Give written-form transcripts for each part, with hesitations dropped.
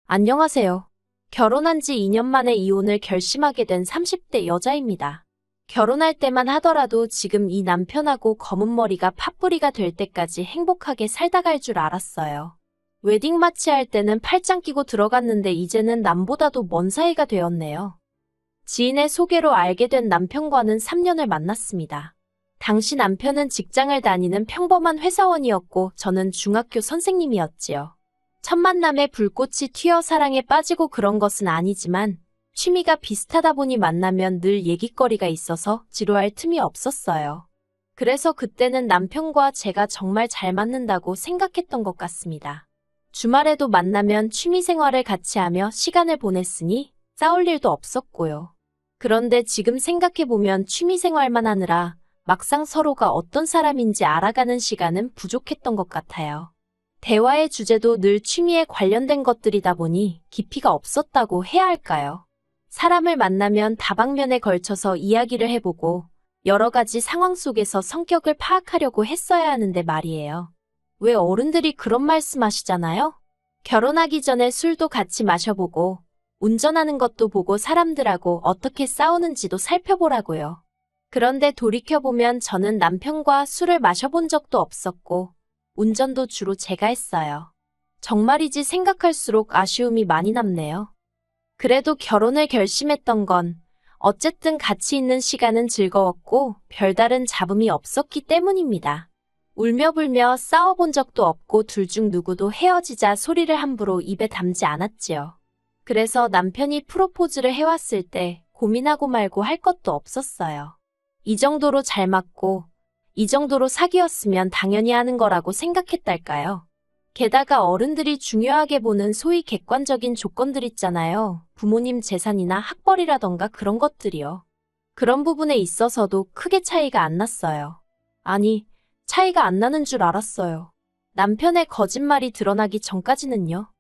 안녕하세요. 결혼한 지 2년 만에 이혼을 결심하게 된 30대 여자입니다. 결혼할 때만 하더라도 지금 이 남편하고 검은 머리가 팥뿌리가 될 때까지 행복하게 살다 갈 줄 알았어요. 웨딩 마치할 때는 팔짱 끼고 들어갔는데 이제는 남보다도 먼 사이가 되었네요. 지인의 소개로 알게 된 남편과는 3년을 만났습니다. 당시 남편은 직장을 다니는 평범한 회사원이었고 저는 중학교 선생님이었지요. 첫 만남에 불꽃이 튀어 사랑에 빠지고 그런 것은 아니지만 취미가 비슷하다 보니 만나면 늘 얘기거리가 있어서 지루할 틈이 없었어요. 그래서 그때는 남편과 제가 정말 잘 맞는다고 생각했던 것 같습니다. 주말에도 만나면 취미 생활을 같이 하며 시간을 보냈으니 싸울 일도 없었고요. 그런데 지금 생각해보면 취미 생활만 하느라 막상 서로가 어떤 사람인지 알아가는 시간은 부족했던 것 같아요. 대화의 주제도 늘 취미에 관련된 것들이다 보니 깊이가 없었다고 해야 할까요? 사람을 만나면 다방면에 걸쳐서 이야기를 해보고 여러 가지 상황 속에서 성격을 파악하려고 했어야 하는데 말이에요. 왜 어른들이 그런 말씀하시잖아요? 결혼하기 전에 술도 같이 마셔보고 운전하는 것도 보고 사람들하고 어떻게 싸우는지도 살펴보라고요. 그런데 돌이켜보면 저는 남편과 술을 마셔본 적도 없었고 운전도 주로 제가 했어요. 정말이지 생각할수록 아쉬움이 많이 남네요. 그래도 결혼을 결심했던 건 어쨌든 같이 있는 시간은 즐거웠고 별다른 잡음이 없었기 때문입니다. 울며불며 싸워본 적도 없고 둘 중 누구도 헤어지자 소리를 함부로 입에 담지 않았지요. 그래서 남편이 프로포즈를 해왔을 때 고민하고 말고 할 것도 없었어요. 이 정도로 잘 맞고 이 정도로 사귀었으면 당연히 하는 거라고 생각했달까요? 게다가 어른들이 중요하게 보는 소위 객관적인 조건들 있잖아요. 부모님 재산이나 학벌이라던가 그런 것들이요. 그런 부분에 있어서도 크게 차이가 안 났어요. 아니, 차이가 안 나는 줄 알았어요. 남편의 거짓말이 드러나기 전까지는요.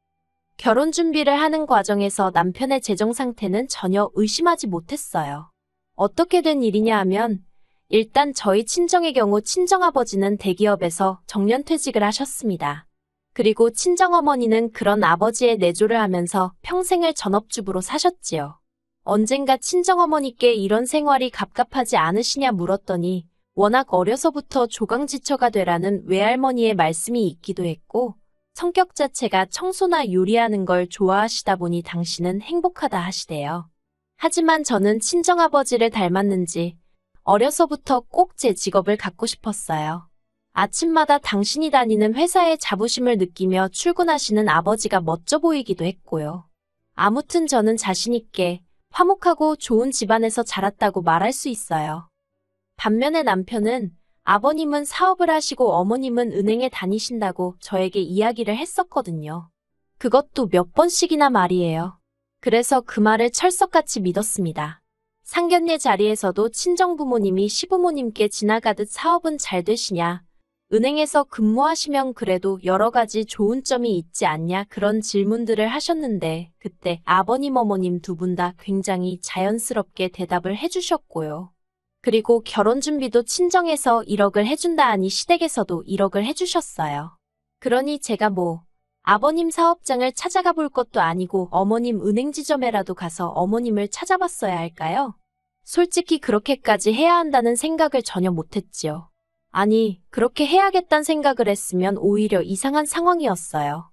결혼 준비를 하는 과정에서 남편의 재정 상태는 전혀 의심하지 못했어요. 어떻게 된 일이냐 하면 일단 저희 친정의 경우 친정아버지는 대기업에서 정년퇴직을 하셨습니다. 그리고 친정어머니는 그런 아버지의 내조를 하면서 평생을 전업주부로 사셨지요. 언젠가 친정어머니께 이런 생활이 갑갑하지 않으시냐 물었더니 워낙 어려서부터 조강지처가 되라는 외할머니의 말씀이 있기도 했고 성격 자체가 청소나 요리하는 걸 좋아하시다 보니 당신은 행복하다 하시대요. 하지만 저는 친정아버지를 닮았는지 어려서부터 꼭 제 직업을 갖고 싶었어요. 아침마다 당신이 다니는 회사의 자부심을 느끼며 출근하시는 아버지가 멋져 보이기도 했고요. 아무튼 저는 자신있게 화목하고 좋은 집안에서 자랐다고 말할 수 있어요. 반면에 남편은 아버님은 사업을 하시고 어머님은 은행에 다니신다고 저에게 이야기를 했었거든요. 그것도 몇 번씩이나 말이에요. 그래서 그 말을 철석같이 믿었습니다. 상견례 자리에서도 친정부모님이 시부모님께 지나가듯 사업은 잘 되시냐, 은행에서 근무하시면 그래도 여러 가지 좋은 점이 있지 않냐 그런 질문들을 하셨는데 그때 아버님 어머님 두 분 다 굉장히 자연스럽게 대답을 해주셨고요. 그리고 결혼 준비도 친정에서 1억을 해준다 하니 시댁에서도 1억을 해주셨어요. 그러니 제가 아버님 사업장을 찾아가 볼 것도 아니고 어머님 은행 지점에라도 가서 어머님을 찾아봤어야 할까요? 솔직히 그렇게까지 해야 한다는 생각을 전혀 못했지요. 아니, 그렇게 해야겠다는 생각을 했으면 오히려 이상한 상황이었어요.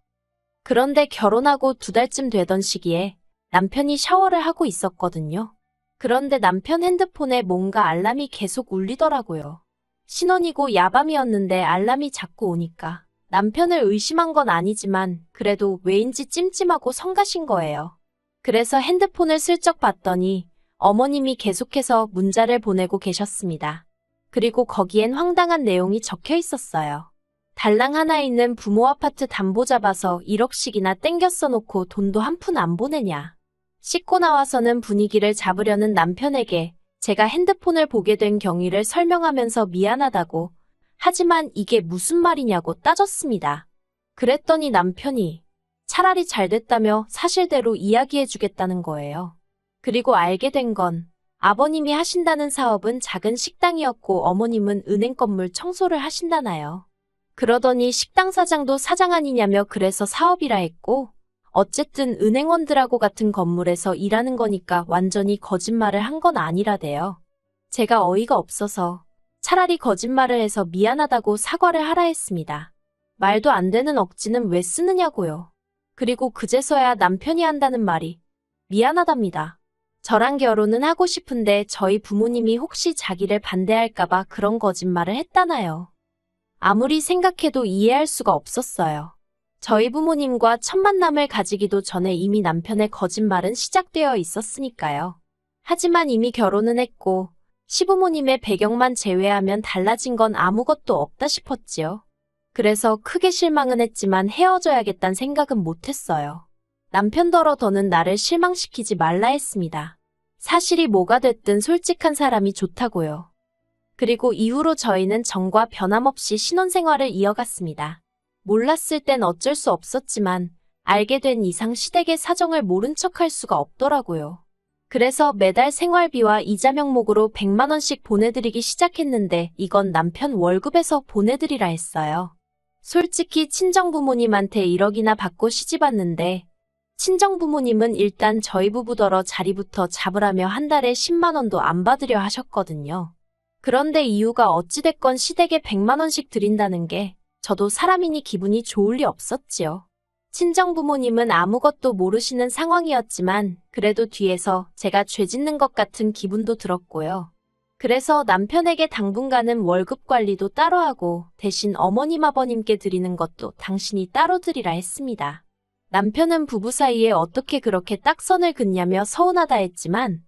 그런데 결혼하고 2달쯤 되던 시기에 남편이 샤워를 하고 있었거든요. 그런데 남편 핸드폰에 뭔가 알람이 계속 울리더라고요. 신혼이고 야밤이었는데 알람이 자꾸 오니까 남편을 의심한 건 아니지만 그래도 왜인지 찜찜하고 성가신 거예요. 그래서 핸드폰을 슬쩍 봤더니 어머님이 계속해서 문자를 보내고 계셨습니다. 그리고 거기엔 황당한 내용이 적혀 있었어요. 달랑 하나 있는 부모 아파트 담보 잡아서 1억씩이나 땡겨 써놓고 돈도 한 푼 안 보내냐. 씻고 나와서는 분위기를 잡으려는 남편에게 제가 핸드폰을 보게 된 경위를 설명하면서 미안하다고 하지만 이게 무슨 말이냐고 따졌습니다. 그랬더니 남편이 차라리 잘 됐다며 사실대로 이야기해주겠다는 거예요. 그리고 알게 된 건 아버님이 하신다는 사업은 작은 식당이었고 어머님은 은행 건물 청소를 하신다나요. 그러더니 식당 사장도 사장 아니냐며 그래서 사업이라 했고 어쨌든 은행원들하고 같은 건물에서 일하는 거니까 완전히 거짓말을 한 건 아니라대요. 제가 어이가 없어서 차라리 거짓말을 해서 미안하다고 사과를 하라 했습니다. 말도 안 되는 억지는 왜 쓰느냐고요. 그리고 그제서야 남편이 한다는 말이 미안하답니다. 저랑 결혼은 하고 싶은데 저희 부모님이 혹시 자기를 반대할까봐 그런 거짓말을 했다나요. 아무리 생각해도 이해할 수가 없었어요. 저희 부모님과 첫 만남을 가지기도 전에 이미 남편의 거짓말은 시작되어 있었으니까요. 하지만 이미 결혼은 했고 시부모님의 배경만 제외하면 달라진 건 아무것도 없다 싶었지요. 그래서 크게 실망은 했지만 헤어져야겠다는 생각은 못했어요. 남편더러 더는 나를 실망시키지 말라 했습니다. 사실이 뭐가 됐든 솔직한 사람이 좋다고요. 그리고 이후로 저희는 정과 변함없이 신혼생활을 이어갔습니다. 몰랐을 땐 어쩔 수 없었지만 알게 된 이상 시댁의 사정을 모른 척할 수가 없더라고요. 그래서 매달 생활비와 이자 명목으로 100만 원씩 보내드리기 시작했는데 이건 남편 월급에서 보내드리라 했어요. 솔직히 친정부모님한테 1억이나 받고 시집왔는데 친정부모님은 일단 저희 부부더러 자리부터 잡으라며 한 달에 10만 원도 안 받으려 하셨거든요. 그런데 이유가 어찌됐건 시댁에 100만 원씩 드린다는 게 저도 사람이니 기분이 좋을 리 없었지요. 친정부모님은 아무것도 모르시는 상황이었지만 그래도 뒤에서 제가 죄 짓는 것 같은 기분도 들었고요. 그래서 남편에게 당분간은 월급 관리도 따로 하고 대신 어머님 아버님께 드리는 것도 당신이 따로 드리라 했습니다. 남편은 부부 사이에 어떻게 그렇게 딱 선을 긋냐며 서운하다 했지만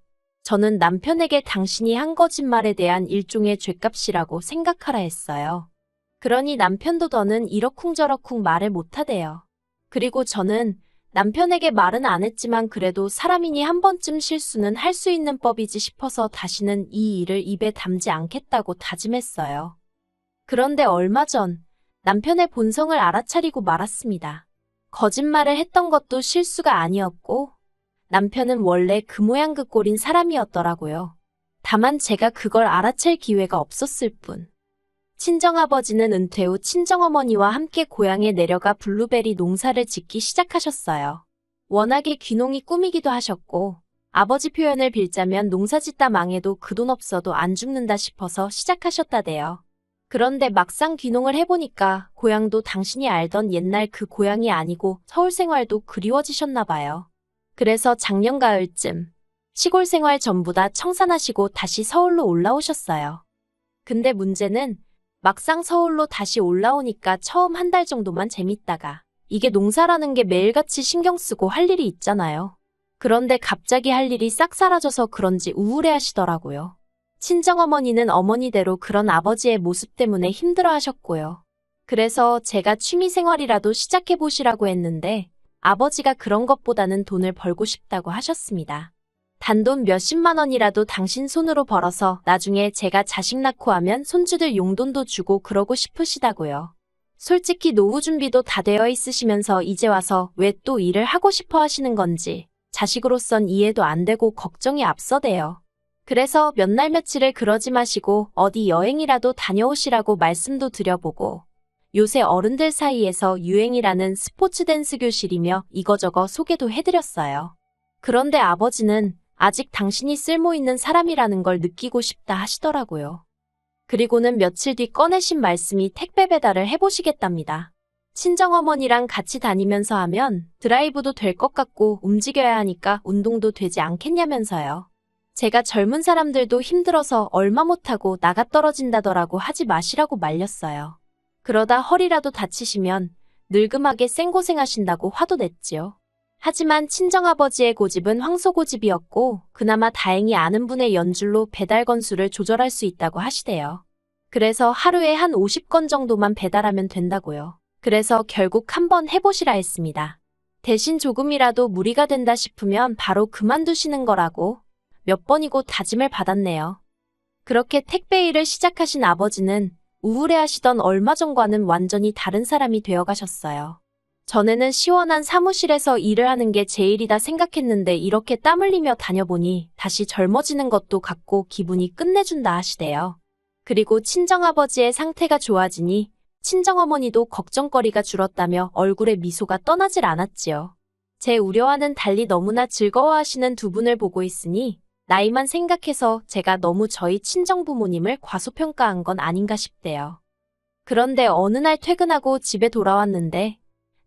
저는 남편에게 당신이 한 거짓말에 대한 일종의 죗값이라고 생각하라 했어요. 그러니 남편도 더는 이러쿵저러쿵 말을 못하대요. 그리고 저는 남편에게 말은 안 했지만 그래도 사람이니 한 번쯤 실수는 할 수 있는 법이지 싶어서 다시는 이 일을 입에 담지 않겠다고 다짐했어요. 그런데 얼마 전 남편의 본성을 알아차리고 말았습니다. 거짓말을 했던 것도 실수가 아니었고 남편은 원래 그 모양 그 꼴인 사람이었더라고요. 다만 제가 그걸 알아챌 기회가 없었을 뿐. 친정아버지는 은퇴 후 친정어머니와 함께 고향에 내려가 블루베리 농사를 짓기 시작하셨어요. 워낙에 귀농이 꿈이기도 하셨고 아버지 표현을 빌자면 농사 짓다 망해도 그 돈 없어도 안 죽는다 싶어서 시작하셨다대요. 그런데 막상 귀농을 해보니까 고향도 당신이 알던 옛날 그 고향이 아니고 서울 생활도 그리워지셨나 봐요. 그래서 작년 가을쯤 시골 생활 전부 다 청산하시고 다시 서울로 올라오셨어요. 근데 문제는 막상 서울로 다시 올라오니까 처음 한 달 정도만 재밌다가 이게 농사라는 게 매일같이 신경 쓰고 할 일이 있잖아요. 그런데 갑자기 할 일이 싹 사라져서 그런지 우울해 하시더라고요. 친정어머니는 어머니대로 그런 아버지의 모습 때문에 힘들어 하셨고요. 그래서 제가 취미생활이라도 시작해보시라고 했는데 아버지가 그런 것보다는 돈을 벌고 싶다고 하셨습니다. 단돈 몇십만 원이라도 당신 손으로 벌어서 나중에 제가 자식 낳고 하면 손주들 용돈도 주고 그러고 싶으시다고요. 솔직히 노후 준비도 다 되어 있으시면서 이제 와서 왜 또 일을 하고 싶어 하시는 건지 자식으로선 이해도 안 되고 걱정이 앞서대요. 그래서 몇 날 며칠을 그러지 마시고 어디 여행이라도 다녀오시라고 말씀도 드려보고 요새 어른들 사이에서 유행이라는 스포츠 댄스 교실이며 이거저거 소개도 해드렸어요. 그런데 아버지는 아직 당신이 쓸모있는 사람이라는 걸 느끼고 싶다 하시더라고요. 그리고는 며칠 뒤 꺼내신 말씀이 택배 배달을 해보시겠답니다. 친정어머니랑 같이 다니면서 하면 드라이브도 될 것 같고 움직여야 하니까 운동도 되지 않겠냐면서요. 제가 젊은 사람들도 힘들어서 얼마 못하고 나가 떨어진다더라고 하지 마시라고 말렸어요. 그러다 허리라도 다치시면 늙음하게 생고생하신다고 화도 냈지요. 하지만 친정아버지의 고집은 황소고집이었고 그나마 다행히 아는 분의 연줄로 배달 건수를 조절할 수 있다고 하시대요. 그래서 하루에 한 50건 정도만 배달하면 된다고요. 그래서 결국 한번 해보시라 했습니다. 대신 조금이라도 무리가 된다 싶으면 바로 그만두시는 거라고 몇 번이고 다짐을 받았네요. 그렇게 택배 일을 시작하신 아버지는 우울해하시던 얼마 전과는 완전히 다른 사람이 되어가셨어요. 전에는 시원한 사무실에서 일을 하는 게 제일이다 생각했는데 이렇게 땀 흘리며 다녀보니 다시 젊어지는 것도 같고 기분이 끝내준다 하시대요. 그리고 친정아버지의 상태가 좋아지니 친정어머니도 걱정거리가 줄었다며 얼굴에 미소가 떠나질 않았지요. 제 우려와는 달리 너무나 즐거워하시는 두 분을 보고 있으니 나이만 생각해서 제가 너무 저희 친정부모님을 과소평가한 건 아닌가 싶대요. 그런데 어느 날 퇴근하고 집에 돌아왔는데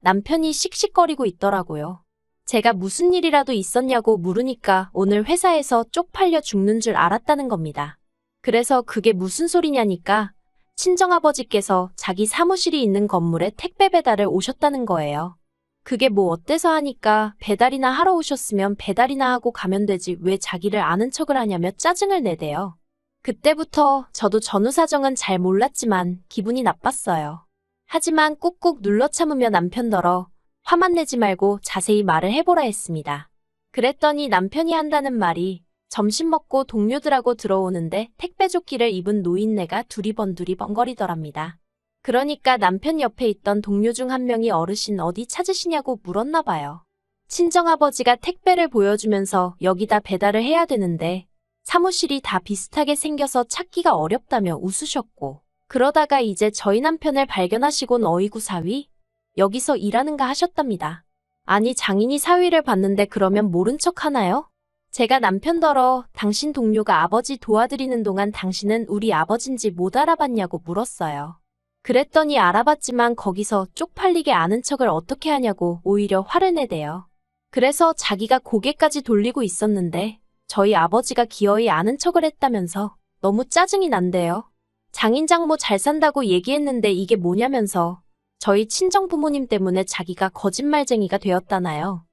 남편이 씩씩거리고 있더라고요. 제가 무슨 일이라도 있었냐고 물으니까 오늘 회사에서 쪽팔려 죽는 줄 알았다는 겁니다. 그래서 그게 무슨 소리냐니까 친정아버지께서 자기 사무실이 있는 건물에 택배 배달을 오셨다는 거예요. 그게 뭐 어때서 하니까 배달이나 하러 오셨으면 배달이나 하고 가면 되지 왜 자기를 아는 척을 하냐며 짜증을 내대요. 그때부터 저도 전후 사정은 잘 몰랐지만 기분이 나빴어요. 하지만 꾹꾹 눌러 참으며 남편더러 화만 내지 말고 자세히 말을 해보라 했습니다. 그랬더니 남편이 한다는 말이 점심 먹고 동료들하고 들어오는데 택배 조끼를 입은 노인네가 두리번거리더랍니다. 그러니까 남편 옆에 있던 동료 중 한 명이 어르신 어디 찾으시냐고 물었나 봐요. 친정아버지가 택배를 보여주면서 여기다 배달을 해야 되는데 사무실이 다 비슷하게 생겨서 찾기가 어렵다며 웃으셨고 그러다가 이제 저희 남편을 발견하시곤 어이구 사위? 여기서 일하는가 하셨답니다. 아니 장인이 사위를 봤는데 그러면 모른 척 하나요? 제가 남편더러 당신 동료가 아버지 도와드리는 동안 당신은 우리 아버진지 못 알아봤냐고 물었어요. 그랬더니 알아봤지만 거기서 쪽팔리게 아는 척을 어떻게 하냐고 오히려 화를 내대요. 그래서 자기가 고개까지 돌리고 있었는데 저희 아버지가 기어이 아는 척을 했다면서 너무 짜증이 난대요. 장인장모 잘 산다고 얘기했는데 이게 뭐냐면서 저희 친정부모님 때문에 자기가 거짓말쟁이가 되었다나요.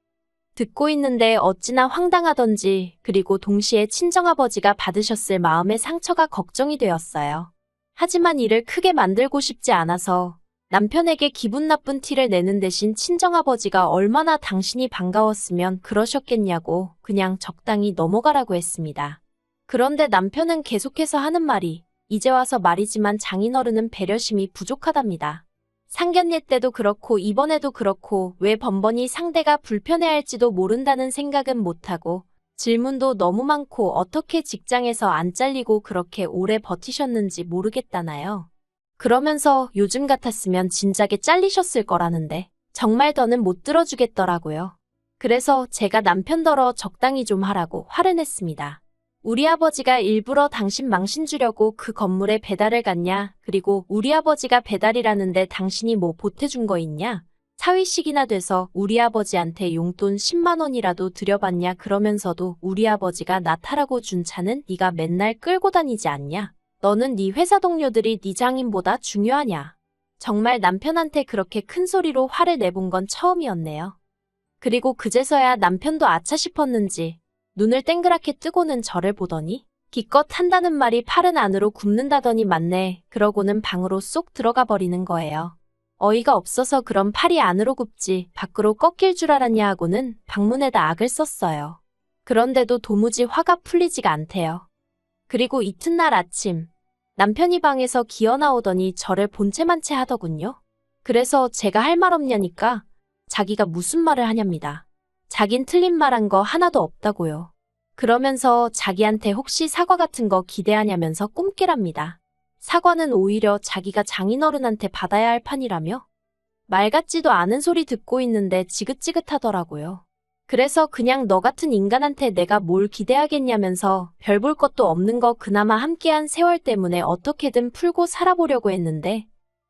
듣고 있는데 어찌나 황당하던지 그리고 동시에 친정아버지가 받으셨을 마음의 상처가 걱정이 되었어요. 하지만 이를 크게 만들고 싶지 않아서 남편에게 기분 나쁜 티를 내는 대신 친정아버지가 얼마나 당신이 반가웠으면 그러셨겠냐고 그냥 적당히 넘어가라고 했습니다. 그런데 남편은 계속해서 하는 말이 이제 와서 말이지만 장인어른은 배려심이 부족하답니다. 상견례 때도 그렇고 이번에도 그렇고 왜 번번이 상대가 불편해할지도 모른다는 생각은 못하고 질문도 너무 많고 어떻게 직장에서 안 잘리고 그렇게 오래 버티셨는지 모르겠다나요. 그러면서 요즘 같았으면 진작에 잘리셨을 거라는데 정말 더는 못 들어주겠더라고요. 그래서 제가 남편더러 적당히 좀 하라고 화를 냈습니다. 우리 아버지가 일부러 당신 망신 주려고 그 건물에 배달을 갔냐? 그리고 우리 아버지가 배달이라는데 당신이 뭐 보태준 거 있냐? 사위씩이나 돼서 우리 아버지한테 용돈 10만 원이라도 드려봤냐? 그러면서도 우리 아버지가 나타라고 준 차는 네가 맨날 끌고 다니지 않냐? 너는 네 회사 동료들이 네 장인보다 중요하냐? 정말 남편한테 그렇게 큰 소리로 화를 내본 건 처음이었네요. 그리고 그제서야 남편도 아차 싶었는지 눈을 땡그랗게 뜨고는 저를 보더니 기껏 한다는 말이 팔은 안으로 굽는다더니 맞네. 그러고는 방으로 쏙 들어가 버리는 거예요. 어이가 없어서 그럼 팔이 안으로 굽지 밖으로 꺾일 줄 알았냐 하고는 방문에다 악을 썼어요. 그런데도 도무지 화가 풀리지가 않대요. 그리고 이튿날 아침 남편이 방에서 기어 나오더니 저를 본체만 채 하더군요. 그래서 제가 할 말 없냐니까 자기가 무슨 말을 하냐입니다. 자긴 틀린 말 한 거 하나도 없다고요. 그러면서 자기한테 혹시 사과 같은 거 기대하냐면서 꿈깨랍니다. 사과는 오히려 자기가 장인어른한테 받아야 할 판이라며? 말 같지도 않은 소리 듣고 있는데 지긋지긋하더라고요. 그래서 그냥 너 같은 인간한테 내가 뭘 기대하겠냐면서 별 볼 것도 없는 거 그나마 함께한 세월 때문에 어떻게든 풀고 살아보려고 했는데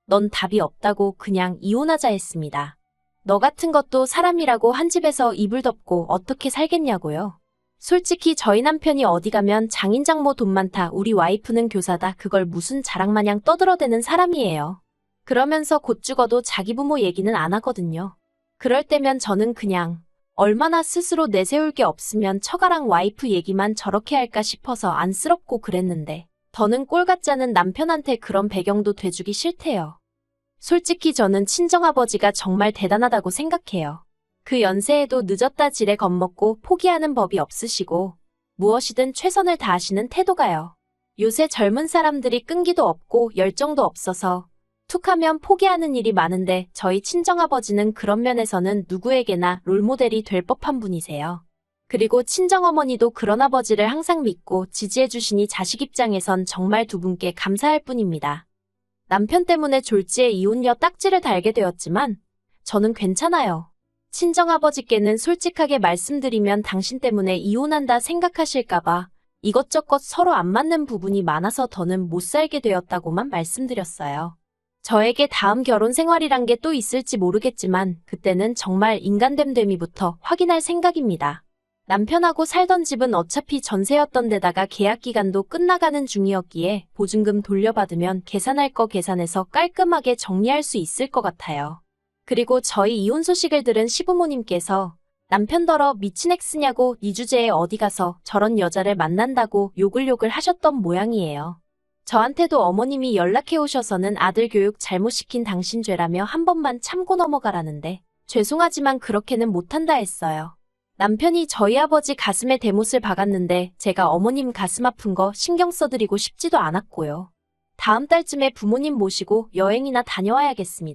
넌 답이 없다고 그냥 이혼하자 했습니다. 너 같은 것도 사람이라고 한 집에서 이불 덮고 어떻게 살겠냐고요. 솔직히 저희 남편이 어디 가면 장인장모 돈 많다, 우리 와이프는 교사다, 그걸 무슨 자랑마냥 떠들어대는 사람이에요. 그러면서 곧 죽어도 자기 부모 얘기는 안 하거든요. 그럴 때면 저는 그냥 얼마나 스스로 내세울 게 없으면 처가랑 와이프 얘기만 저렇게 할까 싶어서 안쓰럽고 그랬는데 더는 꼴 같지 않은 남편한테 그런 배경도 돼주기 싫대요. 솔직히 저는 친정아버지가 정말 대단하다고 생각해요. 그 연세에도 늦었다 지레 겁먹고 포기하는 법이 없으시고 무엇이든 최선을 다하시는 태도가요. 요새 젊은 사람들이 끈기도 없고 열정도 없어서 툭하면 포기하는 일이 많은데 저희 친정아버지는 그런 면에서는 누구에게나 롤모델이 될 법한 분이세요. 그리고 친정어머니도 그런 아버지를 항상 믿고 지지해 주시니 자식 입장에선 정말 두 분께 감사할 뿐입니다. 남편 때문에 졸지에 이혼녀 딱지를 달게 되었지만 저는 괜찮아요. 친정아버지께는 솔직하게 말씀드리면 당신 때문에 이혼한다 생각하실까봐 이것저것 서로 안 맞는 부분이 많아서 더는 못 살게 되었다고만 말씀드렸어요. 저에게 다음 결혼 생활이란 게 또 있을지 모르겠지만 그때는 정말 인간됨됨이부터 확인할 생각입니다. 남편하고 살던 집은 어차피 전세였던 데다가 계약 기간도 끝나가는 중이었기에 보증금 돌려받으면 계산할 거 계산해서 깔끔하게 정리할 수 있을 것 같아요. 그리고 저희 이혼 소식을 들은 시부모님께서 남편더러 미친 엑스냐고 이 주제에 어디 가서 저런 여자를 만난다고 욕을 하셨던 모양이에요. 저한테도 어머님이 연락해 오셔서는 아들 교육 잘못 시킨 당신 죄라며 한 번만 참고 넘어가라는데 죄송하지만 그렇게는 못한다 했어요. 남편이 저희 아버지 가슴에 대못을 박았는데 제가 어머님 가슴 아픈 거 신경 써드리고 싶지도 않았고요. 다음 달쯤에 부모님 모시고 여행이나 다녀와야겠습니다.